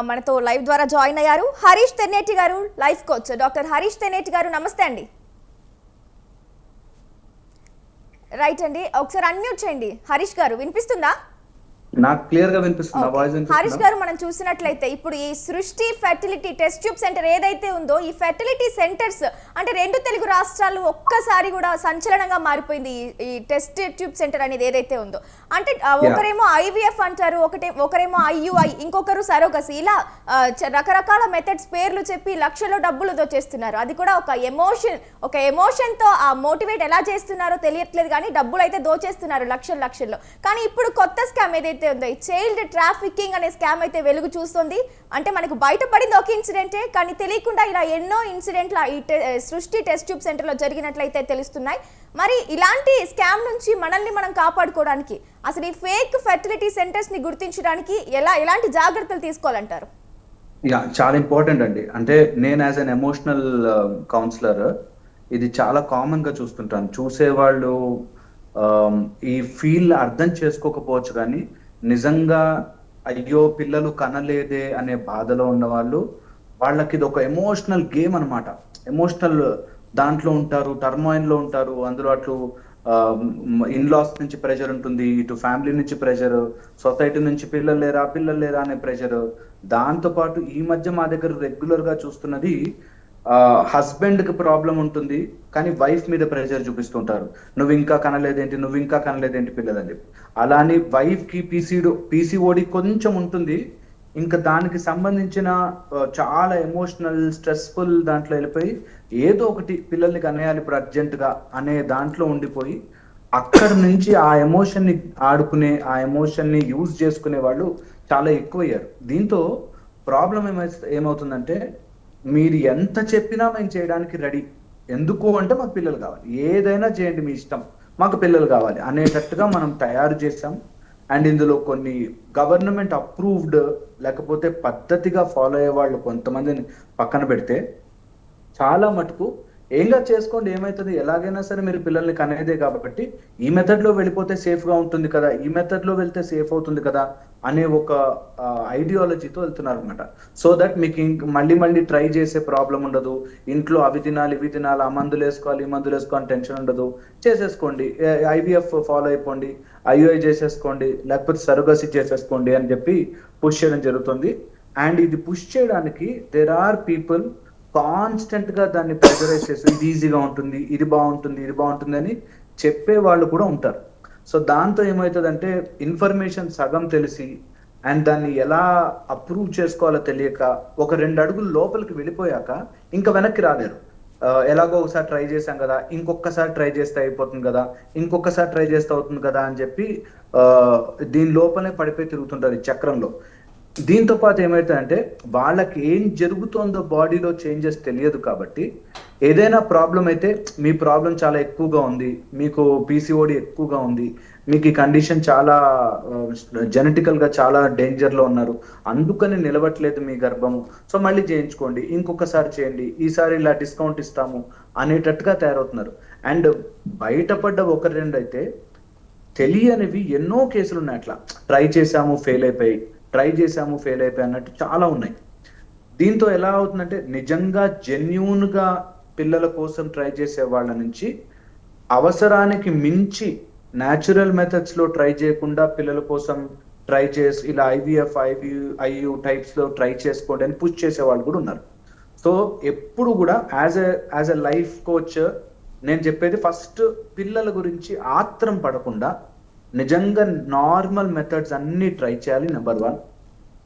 మనతో లైవ్ ద్వారా జాయిన్ అయ్యారు హరీష్ తెన్నేటి గారు, life coach. Doctor Harish Tenneti గారు, నమస్తే అండి. రైట్ అండి, ఒకసారి అన్మ్యూట్ చేయండి. హరీష్ గారు వినిపిస్తుందా? నాకు క్లియర్ గా వినిపిస్తుంది. వాయిస్ వినిపిస్తుందా? హరీష్ గారు, మనం చూసినట్లయితే ఇప్పుడు ఈ సృష్టి ఫెర్టిలిటీ టెస్ట్ ట్యూబ్ సెంటర్ ఏదైతే ఉందో, ఈ ఫెర్టిలిటీ సెంటర్స్ అంటే రెండు తెలుగు రాష్ట్రాలు ఒక్కసారి కూడా సంచలనంగా మారిపోయింది. ఈ టెస్ట్ ట్యూబ్ సెంటర్ అనేది ఏదైతే ఉందో, అంటే ఒకరేమో ఐవీఎఫ్ అంటారు, ఒకరేమో ఐయుఐ, ఇంకొకరు సరోగసి, ఇలా రకరకాల మెథడ్స్ పేర్లు చెప్పి లక్షల్లో డబ్బులు దోచేస్తున్నారు. అది కూడా ఒక ఎమోషన్ తో ఆ మోటివేట్ ఎలా చేస్తున్నారో తెలియట్లేదు, కానీ డబ్బులు అయితే దోచేస్తున్నారు లక్షల్లో. కానీ ఇప్పుడు కొత్త స్కామ్ ఏదైతే చైల్డ్ ట్రాఫికింగ్ అనే స్కామ్ అయితే వెలుగు చూస్తుంది. అంటే మనకు బయటపడింది ఒక ఇన్సిడెంటే, కానీ తెలియకుండా ఇలా ఎన్నో ఇన్సిడెంట్లు ఈ సృష్టి టెస్ట్ ట్యూబ్ సెంటర్ లో జరిగినట్లయితే తెలుస్తున్నాయి. మరి ఇలాంటి స్కామ్ నుంచి మనల్ని మనం కాపాడుకోవడానికి అసలు ఈ ఫేక్ ఫెర్టిలిటీ సెంటర్స్ ని గుర్తించడానికి ఎలాంటి జాగ్రత్తలు తీసుకోవాలంటారు? చాలా ఇంపార్టెంట్ అండి. అంటే నేను యాజ్ అన్ ఎమోషనల్ కౌన్సిలర్ ఇది చాలా కామన్ గా చూస్తుంటాను. చూసేవాళ్ళు ఈ ఫీల్ అర్థం చేసుకోకపోవచ్చు, కానీ నిజంగా అయ్యో పిల్లలు కనలేదే అనే బాధలో ఉన్న వాళ్ళకి ఇది ఒక ఎమోషనల్ గేమ్ అనమాట. ఎమోషనల్ దాంట్లో ఉంటారు, టర్మాయిన్ లో ఉంటారు. అందులో అట్లు ఇన్లాస్ నుంచి ప్రెషర్ ఉంటుంది, ఇటు ఫ్యామిలీ నుంచి ప్రెషర్, సొసైటీ నుంచి పిల్లలు లేరా అనే ప్రెషర్. దాంతో పాటు ఈ మధ్య మా దగ్గర రెగ్యులర్ గా చూస్తున్నది, హస్బెండ్ కి ప్రాబ్లం ఉంటుంది కానీ వైఫ్ మీద ప్రెషర్ చూపిస్తుంటారు. నువ్వు ఇంకా కనలేదేంటి పిల్లలని చెప్పి. అలానే వైఫ్ కి పీసీఓడి కొంచెం ఉంటుంది, ఇంకా దానికి సంబంధించిన చాలా ఎమోషనల్ స్ట్రెస్ఫుల్ దాంట్లో వెళ్ళిపోయి ఏదో ఒకటి పిల్లల్ని కనేయాలి ఇప్పుడు అర్జెంట్ గా అనే దాంట్లో ఉండిపోయి అక్కడ నుంచి ఆ ఎమోషన్ ని ఆడుకునే, ఆ ఎమోషన్ ని యూజ్ చేసుకునే వాళ్ళు చాలా ఎక్కువయ్యారు. దీంతో ప్రాబ్లం ఏమవుతుందంటే, మీరు ఎంత చెప్పినా మేము చేయడానికి రెడీ. ఎందుకు అంటే మాకు పిల్లలు కావాలి, ఏదైనా చేయండి మీ ఇష్టం, మాకు పిల్లలు కావాలి అనేటట్టుగా మనం తయారు చేసాం. అండ్ ఇందులో కొన్ని గవర్నమెంట్ అప్రూవ్డ్ లేకపోతే పద్ధతిగా ఫాలో అయ్యే వాళ్ళు కొంతమందిని పక్కన పెడితే, చాలా మటుకు ఏంగా చేసుకోండి, ఏమవుతుంది, ఎలాగైనా సరే మీరు పిల్లల్ని కనేదే కాబట్టి ఈ మెథడ్ లో వెళ్ళిపోతే సేఫ్ గా ఉంటుంది కదా, ఈ మెథడ్ లో వెళ్తే సేఫ్ అవుతుంది కదా అనే ఒక ఐడియాలజీతో వెళ్తున్నారు అనమాట. సో దట్ మీకు మళ్ళీ ట్రై చేసే ప్రాబ్లం ఉండదు. ఇంట్లో అవి తినాలి ఇవి తినాలి, ఆ మందులు వేసుకోవాలి ఈ మందులు వేసుకోవాలి టెన్షన్ ఉండదు. చేసేసుకోండి, ఐవీఎఫ్ ఫాలో అయిపోండి, ఐయుఐ చేసేసుకోండి, లేకపోతే సరోగసి చేసేసుకోండి అని చెప్పి పుష్ చేయడం జరుగుతుంది. అండ్ ఇది పుష్ చేయడానికి దేర్ ఆర్ పీపుల్ కాన్స్టెంట్ గా దాన్ని ప్రెజరైజ్ చేసి ఇది ఈజీగా ఉంటుంది, ఇది బాగుంటుంది అని చెప్పే వాళ్ళు కూడా ఉంటారు. సో దాంతో ఏమవుతుందంటే, ఇన్ఫర్మేషన్ సగం తెలిసి అండ్ దాన్ని ఎలా అప్రూవ్ చేసుకోవాలో తెలియక ఒక 2 అడుగులు లోపలికి వెళ్ళిపోయాక ఇంకా వెనక్కి రాలేరు. ఎలాగో ఒకసారి ట్రై చేశాం కదా, ఇంకొకసారి ట్రై చేస్తే అయిపోతుంది కదా, ఇంకొకసారి ట్రై చేస్తే అవుతుంది కదా అని చెప్పి దీని లోపలే పడిపోయి తిరుగుతుంటారు ఈ చక్రంలో. దీంతో పాటు ఏమవుతుందంటే, వాళ్ళకి ఏం జరుగుతుందో బాడీలో చేంజెస్ తెలియదు కాబట్టి, ఏదైనా ప్రాబ్లం అయితే మీ ప్రాబ్లం చాలా ఎక్కువగా ఉంది, మీకు పీసీఓడి ఎక్కువగా ఉంది, మీకు ఈ కండిషన్ చాలా జెనెటికల్ గా చాలా డేంజర్ లో ఉన్నారు, అందుకని నిలవట్లేదు మీ గర్భము, సో మళ్ళీ చేయించుకోండి, ఇంకొకసారి చేయండి, ఈసారి ఇలా డిస్కౌంట్ ఇస్తాము అనేటట్టుగా తయారవుతున్నారు. అండ్ బయటపడ్డ 1-2 అయితే తెలియనివి ఎన్నో కేసులు ఉన్నాయి. అట్లా ట్రై చేసాము ఫెయిల్ అయిపోయి అన్నట్టు చాలా ఉన్నాయి. దీంతో ఎలా అవుతుందంటే, నిజంగా జెన్యూన్ గా పిల్లల కోసం ట్రై చేసే వాళ్ళ నుంచి అవసరానికి మించి న్యాచురల్ మెథడ్స్ లో ట్రై చేయకుండా పిల్లల కోసం ట్రై చేసి ఇలా ఐవీఎఫ్ ఐయు టైప్స్ లో ట్రై చేసుకోండి అని పుష్ చేసే వాళ్ళు కూడా ఉన్నారు. సో ఎప్పుడు కూడా యాజ్ ఎ లైఫ్ కోచ్ నేను చెప్పేది, ఫస్ట్ పిల్లల గురించి ఆత్రం పడకుండా నిజంగా నార్మల్ మెథడ్స్ అన్ని ట్రై చేయాలి, నెంబర్ 1.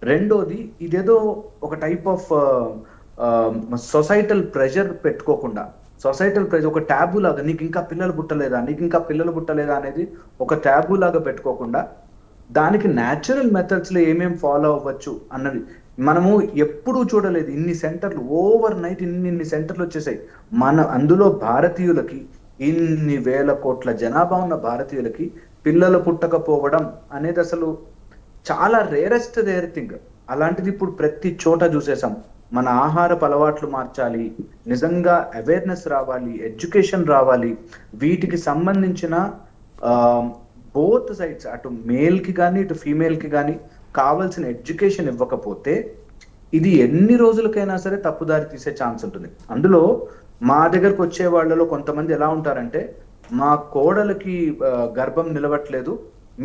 రెండోది, ఇదేదో ఒక టైప్ ఆఫ్ సొసైటల్ ప్రెషర్ పెట్టుకోకుండా, సొసైటల్ ప్రెషర్ ఒక ట్యాబు లాగా, నీకు ఇంకా పిల్లలు పుట్టలేదా అనేది ఒక ట్యాబు లాగా పెట్టుకోకుండా, దానికి న్యాచురల్ మెథడ్స్ లో ఏమేం ఫాలో అవ్వచ్చు అన్నది మనము ఎప్పుడూ చూడలేదు. ఇన్ని సెంటర్లు ఓవర్ నైట్ ఇన్ని సెంటర్లు వచ్చేసాయి. అందులో భారతీయులకి, ఇన్ని వేల కోట్ల జనాభా ఉన్న భారతీయులకి పిల్లలు పుట్టకపోవడం అనేది అసలు చాలా రేరెస్ట్ థింగ్. అలాంటిది ఇప్పుడు ప్రతి చోట చూసేసాం. మన ఆహారపు అలవాట్లు మార్చాలి, నిజంగా అవేర్నెస్ రావాలి, ఎడ్యుకేషన్ రావాలి. వీటికి సంబంధించిన బోత్ సైడ్స్, అటు మేల్ కి కానీ ఇటు ఫీమేల్ కి కానీ కావాల్సిన ఎడ్యుకేషన్ ఇవ్వకపోతే ఇది ఎన్ని రోజులకైనా సరే తప్పుదారి తీసే ఛాన్స్ ఉంటుంది. అందులో మా దగ్గరకు వచ్చే వాళ్ళలో కొంతమంది ఎలా ఉంటారంటే, మా కోడలికి గర్భం నిలవట్లేదు,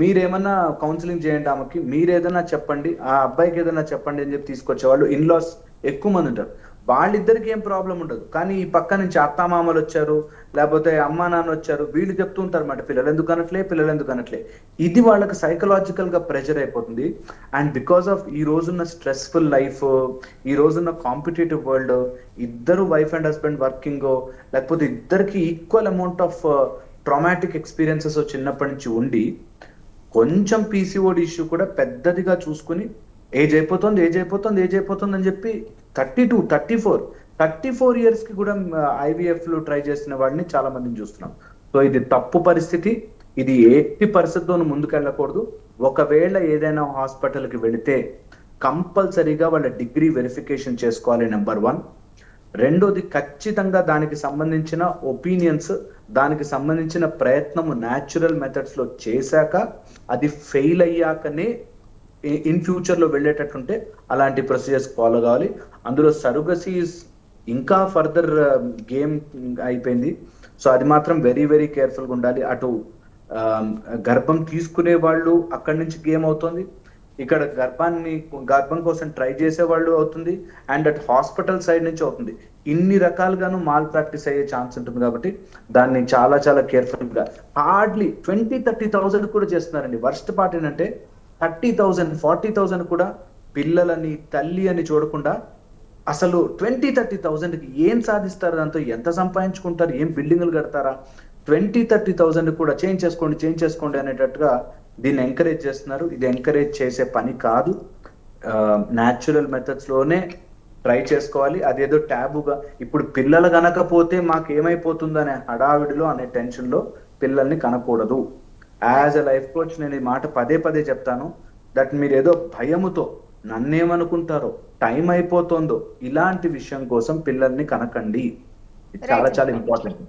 మీరేమన్నా కౌన్సిలింగ్ చేయండి ఆమెకి, మీరేదన్నా చెప్పండి, ఆ అబ్బాయికి ఏదైనా చెప్పండి అని చెప్పి తీసుకొచ్చేవాళ్ళు ఇన్లాస్ ఎక్కువ మంది ఉంటారు. వాళ్ళిద్దరికి ఏం ప్రాబ్లం ఉండదు, కానీ ఈ పక్క నుంచి అత్తామామలు వచ్చారు, లేకపోతే అమ్మా నాన్న వచ్చారు, వీళ్ళు చెప్తూ ఉంటారు అన్నమాట, పిల్లలు ఎందుకు అనట్లే. ఇది వాళ్ళకి సైకలాజికల్ గా ప్రెషర్ అయిపోతుంది. అండ్ బికాస్ ఆఫ్ ఈ రోజున్న స్ట్రెస్ఫుల్ లైఫ్, ఈ రోజున్న కాంపిటేటివ్ వరల్డ్, ఇద్దరు వైఫ్ అండ్ హస్బెండ్ వర్కింగ్, లేకపోతే ఇద్దరికి equal amount of traumatic experiences చిన్నప్పటి నుంచి ఉండి, కొంచెం పీసీఓడి ఇష్యూ కూడా పెద్దదిగా చూసుకుని ఏజ్ అయిపోతుంది అని చెప్పి 34 ఇయర్స్ కి కూడా ఐవీఎఫ్ లు ట్రై చేసిన వాడిని చాలా మందిని చూస్తున్నాం. సో ఇది తప్పు పరిస్థితి. ఇది ఎట్టి పరిస్థితుల్లోనూ ముందుకెళ్ళకూడదు. ఒకవేళ ఏదైనా హాస్పిటల్ కి వెళితే కంపల్సరీగా వాళ్ళ డిగ్రీ వెరిఫికేషన్ చేసుకోవాలి, నెంబర్ 1. రెండోది, ఖచ్చితంగా దానికి సంబంధించిన ఒపీనియన్స్, దానికి సంబంధించిన ప్రయత్నము న్యాచురల్ మెథడ్స్ లో చేశాక, అది ఫెయిల్ అయ్యాకనే ఇన్ ఫ్యూచర్ లో వెళ్ళేటట్టుంటే అలాంటి ప్రొసీజర్స్ ఫాలో కావాలి. అందులో సరుగసీస్ ఇంకా ఫర్దర్ గేమ్ అయిపోయింది. సో అది మాత్రం వెరీ వెరీ కేర్ఫుల్ గా ఉండాలి. అటు గర్భం తీసుకునే వాళ్ళు అక్కడి నుంచి గేమ్ అవుతుంది, ఇక్కడ గర్భం కోసం ట్రై చేసే వాళ్ళు అవుతుంది, అండ్ అట్ హాస్పిటల్ సైడ్ నుంచి అవుతుంది. ఇన్ని రకాలుగాను మాల్ ప్రాక్టీస్ అయ్యే ఛాన్స్ ఉంటుంది. కాబట్టి దాన్ని చాలా చాలా కేర్ఫుల్ గా, హార్డ్లీ 20-30,000 కూడా చేస్తున్నారండి. వర్స్ట్ పార్ట్ ఏంటంటే 30,000-40,000 కూడా పిల్లలని తల్లి అని చూడకుండా, అసలు 20-30,000కి ఏం సాధిస్తారు, దాంతో ఎంత సంపాదించుకుంటారు, ఏం బిల్డింగ్లు కడతారా, 20-30,000 కూడా చేంజ్ చేసుకోండి అనేటట్టుగా దీన్ని ఎంకరేజ్ చేస్తున్నారు. ఇది ఎంకరేజ్ చేసే పని కాదు. న్యాచురల్ మెథడ్స్ లోనే ట్రై చేసుకోవాలి. అదేదో ట్యాబుగా, ఇప్పుడు పిల్లలు కనకపోతే మాకు ఏమైపోతుందో అనే హడావిడిలో, అనే టెన్షన్ లో పిల్లల్ని కనకూడదు. యాజ్ ఎ లైఫ్ కోచ్ నేను ఈ మాట పదే చెప్తాను, దట్ మీరు ఏదో భయముతో నన్నేమనుకుంటారో, టైం అయిపోతుందో, ఇలాంటి విషయం కోసం పిల్లల్ని కనకండి. ఇది చాలా రైట్. చాలా ఇంపార్టెంట్.